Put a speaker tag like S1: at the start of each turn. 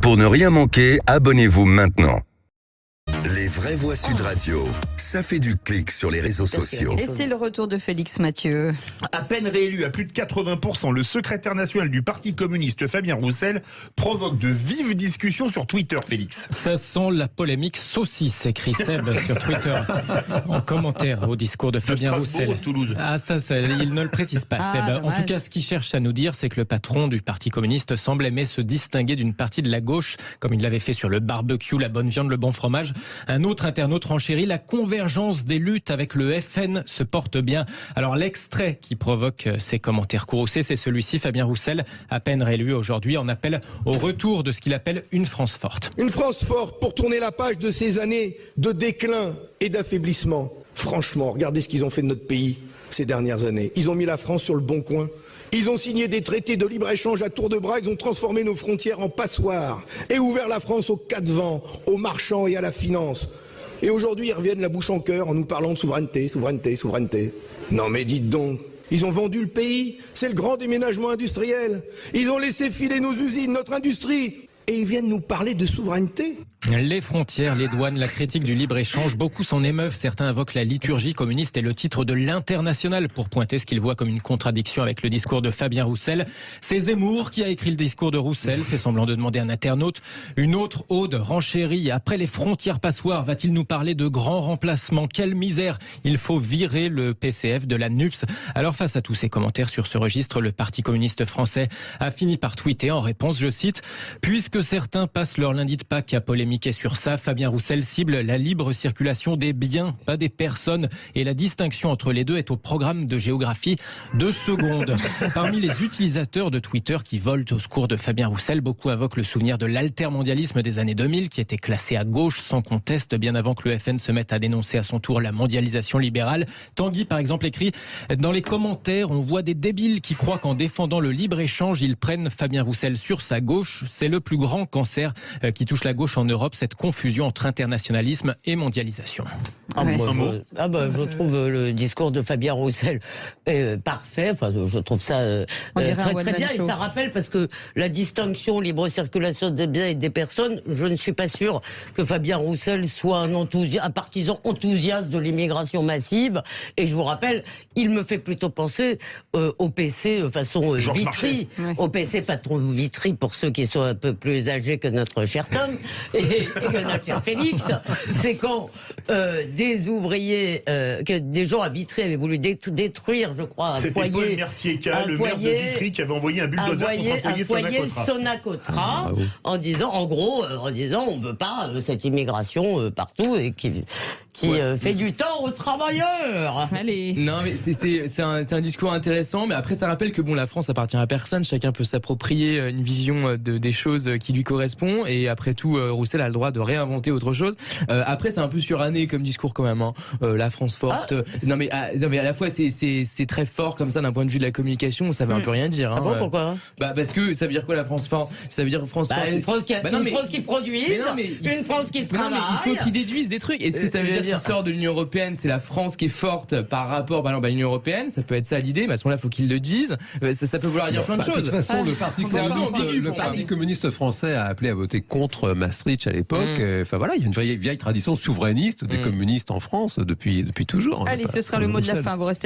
S1: Pour ne rien manquer, abonnez-vous maintenant. Les vraies voix Sud Radio, ça fait du clic sur les réseaux sociaux.
S2: Et c'est le retour de Félix Mathieu.
S3: À peine réélu à plus de 80%, le secrétaire national du Parti communiste Fabien Roussel provoque de vives discussions sur Twitter, Félix.
S4: Ça sent la polémique saucisse, écrit Seb sur Twitter, en commentaire au discours de Fabien Roussel.
S3: De Toulouse.
S4: Ah ça, il ne le précise pas, Seb. En tout cas, ce qu'il cherche à nous dire, c'est que le patron du Parti communiste semble aimer se distinguer d'une partie de la gauche, comme il l'avait fait sur le barbecue, la bonne viande, le bon fromage. Un autre internaute renchérit, la convergence des luttes avec le FN se porte bien. Alors l'extrait qui provoque ces commentaires courroucés, c'est celui-ci. Fabien Roussel, à peine réélu aujourd'hui, en appelle au retour de ce qu'il appelle une France forte.
S5: Une France forte pour tourner la page de ces années de déclin et d'affaiblissement. Franchement, regardez ce qu'ils ont fait de notre pays ces dernières années. Ils ont mis la France sur le bon coin. Ils ont signé des traités de libre-échange à tour de bras, ils ont transformé nos frontières en passoires et ouvert la France aux quatre vents, aux marchands et à la finance. Et aujourd'hui, ils reviennent la bouche en cœur en nous parlant de souveraineté, souveraineté, souveraineté. Non mais dites donc, ils ont vendu le pays, c'est le grand déménagement industriel. Ils ont laissé filer nos usines, notre industrie. Et ils viennent nous parler de souveraineté.
S4: Les frontières, les douanes, la critique du libre-échange, beaucoup s'en émeuvent. Certains invoquent la liturgie communiste et le titre de l'International pour pointer ce qu'ils voient comme une contradiction avec le discours de Fabien Roussel. C'est Zemmour qui a écrit le discours de Roussel, fait semblant de demander à un internaute. Une autre ode renchérie. Après les frontières passoires, va-t-il nous parler de grands remplacements? Quelle misère! Il faut virer le PCF de la NUPS. Alors face à tous ces commentaires sur ce registre, le Parti communiste français a fini par tweeter en réponse, je cite, « Puisque certains passent leur lundi de Pâques à polémiquer sur ça, Fabien Roussel cible la libre circulation des biens, pas des personnes, et la distinction entre les deux est au programme de géographie 2 secondes. » Parmi les utilisateurs de Twitter qui volent au secours de Fabien Roussel, beaucoup invoquent le souvenir de l'altermondialisme des années 2000 qui était classé à gauche sans conteste bien avant que le FN se mette à dénoncer à son tour la mondialisation libérale. Tanguy par exemple écrit « Dans les commentaires, on voit des débiles qui croient qu'en défendant le libre-échange, ils prennent Fabien Roussel sur sa gauche. C'est le plus grand cancer qui touche la gauche en Europe, cette confusion entre internationalisme et mondialisation. »
S6: Je trouve le discours de Fabien Roussel parfait. Enfin, je trouve ça très bien. Et ça rappelle, parce que la distinction libre circulation des biens et des personnes, je ne suis pas sûr que Fabien Roussel soit un partisan enthousiaste de l'immigration massive. Et je vous rappelle, il me fait plutôt penser au PC façon Vitry. Au PC façon Vitry pour ceux qui sont un peu plus âgés que notre cher Tom et que notre cher Félix. C'est quand des ouvriers, que des gens à Vitry avaient voulu détruire, je crois, un foyer.
S3: C'était Paul Mercier-Ca, le maire de Vitry, qui avait envoyé un bulldozer contre un foyer
S6: Sonacotra, en disant, on veut pas cette immigration partout et qui fait du tort aux travailleurs.
S2: Allez.
S7: Non, mais c'est un discours intéressant, mais après ça rappelle que la France appartient à personne, chacun peut s'approprier une vision des choses qui lui correspond, et après tout, Roussel a le droit de réinventer autre chose. Après, c'est un peu suranné comme discours quand même, hein. La France forte. Non mais à la fois c'est très fort comme ça d'un point de vue de la communication, ça veut un peu rien dire. Hein.
S6: Ah bon, pourquoi?
S7: Parce que ça veut dire quoi la France forte? Ça veut dire France forte.
S6: Une France qui produise, une France qui travaille.
S7: Il faut qu'ils déduisent des trucs. Est-ce que ça veut dire qu'il sort de l'Union européenne, c'est la France qui est forte par rapport par exemple à l'Union européenne? Ça peut être ça l'idée, mais à ce moment-là, il faut qu'ils le disent. Ça peut vouloir dire plein de choses.
S8: De toute façon, le Parti communiste français a appelé à voter contre Maastricht à l'époque. Enfin voilà, il y a une vieille tradition souverainiste des communistes en France depuis toujours.
S2: Allez, ce sera le mot de la fin. Vous restez